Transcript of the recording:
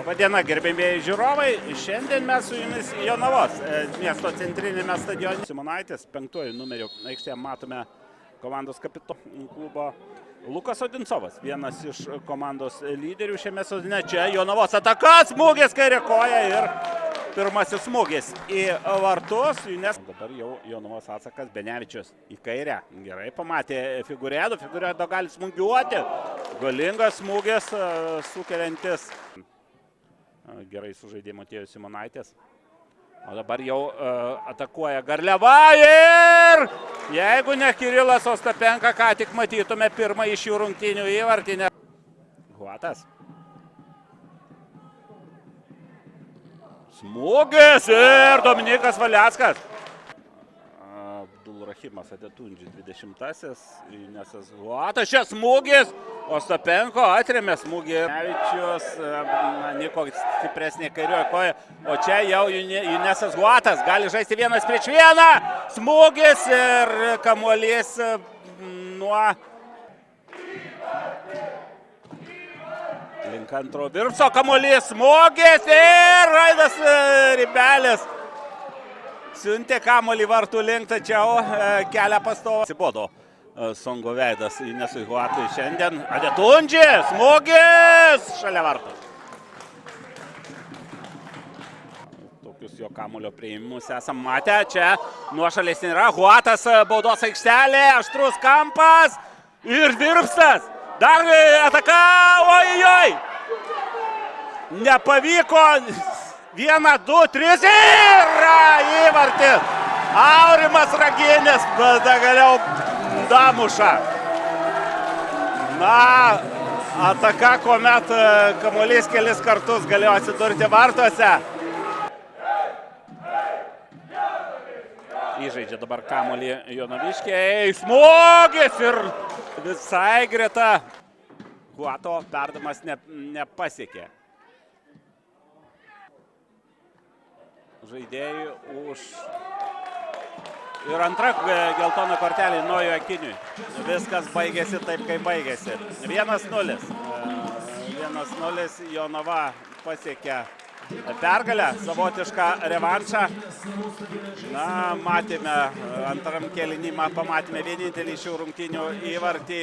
Labadiena, gerbėmieji žiūrovai. Šiandien mes su jumis Jonavos miesto centrinėme stadione. Simonaitis, 5 numeriu aikštėje matome komandos kapitono klubo Lukas Odinsovas. Vienas iš komandos lyderių šiame sezone. Čia Jonavos ataka, smūgis kairė koja ir pirmasis smūgis į vartus. Dabar jau Jonavos atsakas Benevičius į kairę. Gerai pamatė Figuredo. Figuredo gali smūgiuoti. Galingas smūgis sukeliantis. Gerai sužaidė Motiejus Simonaitis. O dabar jau atakuoja Garliava ir jeigu ne Kirilas Ostapenka, ką tik matytume pirmą iš jų rungtynių įvartį. Huatas. Smūgis ir Dominikas Valeckas. Abdulrahimas Adetundži 20-asis. Inesas Huatas. Čia smūgis. Ostapenko atrėmė smūgį. Benevičius, Niko stipresnė kairioji koja. O čia jau Inesas Huatas gali žaisti 1-1. Smūgis ir kamuolys nuo link antro virpso. Kamuolys smūgis ir Raidas Rybelis siuntė kamuolį vartų link, tačiau kelia pastovą. Atsibodo Songo veidas Inesui Huatui šiandien. Adetundži, smūgis šalia vartų. Tokius jo kamuolio priėmimus esam matę. Čia nuošalės nėra. Huatas baudos aikštelė, aštrus kampas ir virpstas. Dar ataka, ojoj! Nepavyko. 1, 2, 3 ir įvartis. Aurimas Raginis, bet galiau damuša. Na, ataka, kuomet kamuolys kelis kartus galėjo atsidurti vartuose. Įžaidžia dabar kamuolį jonaviškiai. Smūgis ir visai greta. Huato perdamas nepasiekė. Žaidėjai už... Ir antra geltona kortelė Nojui Akiniui. Viskas baigėsi taip, kaip baigėsi. 1-0. 1-0 Jonava pasiekė pergalę, savotišką revanšą. Na, matėme, antram kėlinį pamatėme vienintelį šių rungtynių įvartį.